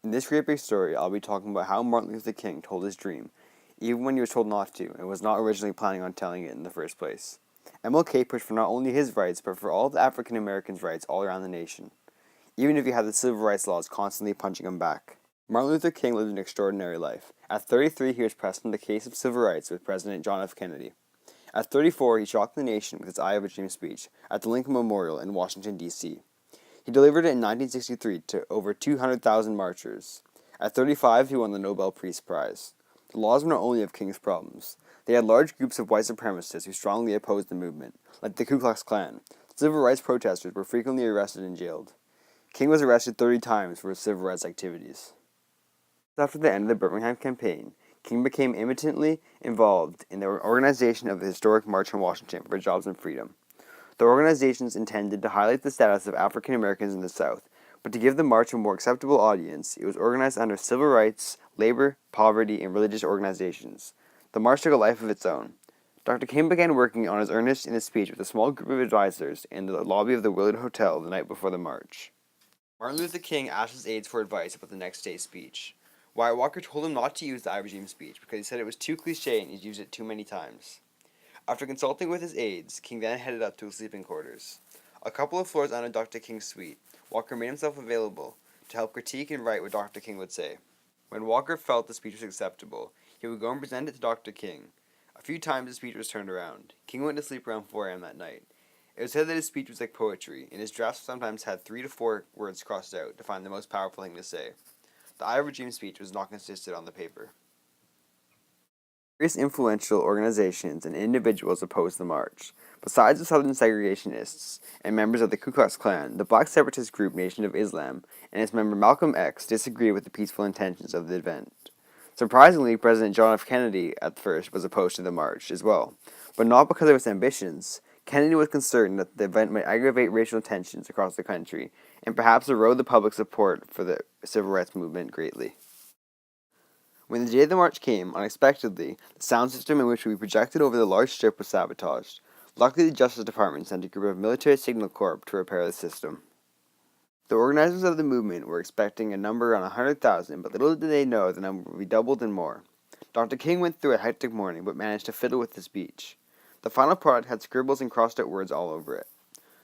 In this great big story, I'll be talking about how Martin Luther King told his dream, even when he was told not to, and was not originally planning on telling it in the first place. MLK pushed for not only his rights, but for all of the African Americans' rights all around the nation, even if he had the civil rights laws constantly punching him back. Martin Luther King lived an extraordinary life. At 33, he was pressed on the case of civil rights with President John F. Kennedy. At 34, he shocked the nation with his I Have a Dream speech at the Lincoln Memorial in Washington, D.C. He delivered it in 1963 to over 200,000 marchers. At 35, he won the Nobel Peace Prize. The laws were not only of King's problems. They had large groups of white supremacists who strongly opposed the movement, like the Ku Klux Klan. Civil rights protesters were frequently arrested and jailed. King was arrested 30 times for his civil rights activities. After the end of the Birmingham campaign, King became intermittently involved in the organization of the historic March on Washington for Jobs and Freedom. The organizations intended to highlight the status of African Americans in the South, but to give the march a more acceptable audience, it was organized under civil rights, labor, poverty, and religious organizations. The march took a life of its own. Dr. King began working on his earnest in his speech with a small group of advisors in the lobby of the Willard Hotel the night before the march. Martin Luther King asked his aides for advice about the next day's speech. Wyatt Walker told him not to use the I Have a Dream speech because he said it was too cliché and he'd used it too many times. After consulting with his aides, King then headed up to his sleeping quarters. A couple of floors under Dr. King's suite, Walker made himself available to help critique and write what Dr. King would say. When Walker felt the speech was acceptable, he would go and present it to Dr. King. A few times the speech was turned around. King went to sleep around 4 a.m. that night. It was said that his speech was like poetry, and his drafts sometimes had 3 to 4 words crossed out to find the most powerful thing to say. The I Have a Dream speech was not consistent on the paper. Various influential organizations and individuals opposed the march. Besides the Southern segregationists and members of the Ku Klux Klan, the black separatist group Nation of Islam and its member Malcolm X disagreed with the peaceful intentions of the event. Surprisingly, President John F. Kennedy at first was opposed to the march as well, but not because of its ambitions. Kennedy was concerned that the event might aggravate racial tensions across the country and perhaps erode the public support for the civil rights movement greatly. When the day of the march came, unexpectedly, the sound system in which we projected over the large strip was sabotaged. Luckily, the Justice Department sent a group of military signal corps to repair the system. The organizers of the movement were expecting a number around 100,000, but little did they know the number would be doubled and more. Dr. King went through a hectic morning, but managed to fiddle with the speech. The final product had scribbles and crossed-out words all over it.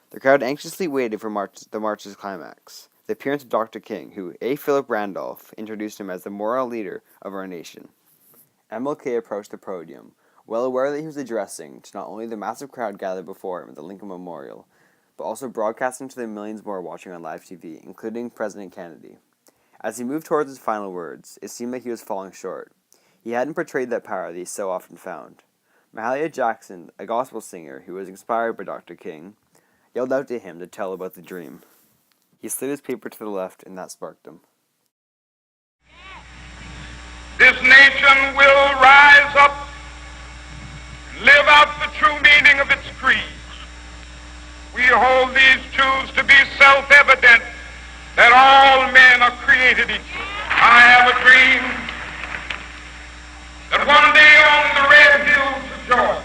The crowd anxiously waited for the march's climax, the appearance of Dr. King, who A. Philip Randolph introduced him as the moral leader of our nation. MLK approached the podium, well aware that he was addressing to not only the massive crowd gathered before him at the Lincoln Memorial, but also broadcasting to the millions more watching on live TV, including President Kennedy. As he moved towards his final words, it seemed like he was falling short. He hadn't portrayed that power that he so often found. Mahalia Jackson, a gospel singer who was inspired by Dr. King, yelled out to him to tell about the dream. He slid his paper to the left, and that sparked him. This nation will rise up and live out the true meaning of its creed. We hold these truths to be self-evident, that all men are created equal. I have a dream that one day on the red hills of Georgia,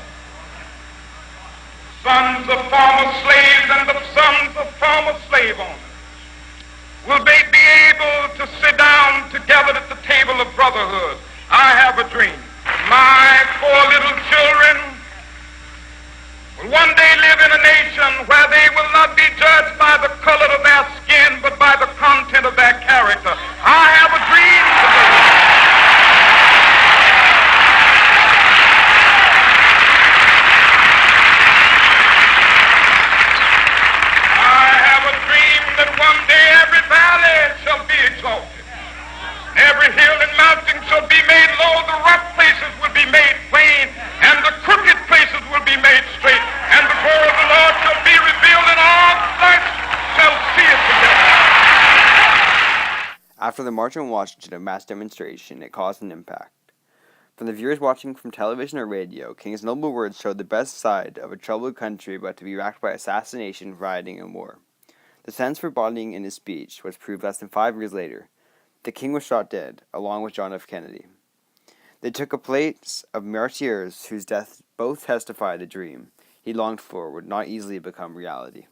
sons of former slaves and the sons of former slave owners will be able to sit down together at the table of brotherhood. I have a dream. My 4 little children will one day live in a nation where they will not be judged by the color of their skin, but by the content of their character. I have a dream today. That one day every valley shall be exalted, every hill and mountain shall be made low, the rough places will be made plain, and the crooked places will be made straight, and the glory of the Lord shall be revealed, and all flesh shall see it together. After the March on Washington, a mass demonstration, it caused an impact. From the viewers watching from television or radio, King's noble words showed the best side of a troubled country about to be racked by assassination, rioting, and war. The sentence for bodying in his speech was proved less than 5 years later. The King was shot dead, along with John F. Kennedy. They took a place of martyrs whose deaths both testified a dream he longed for would not easily become reality.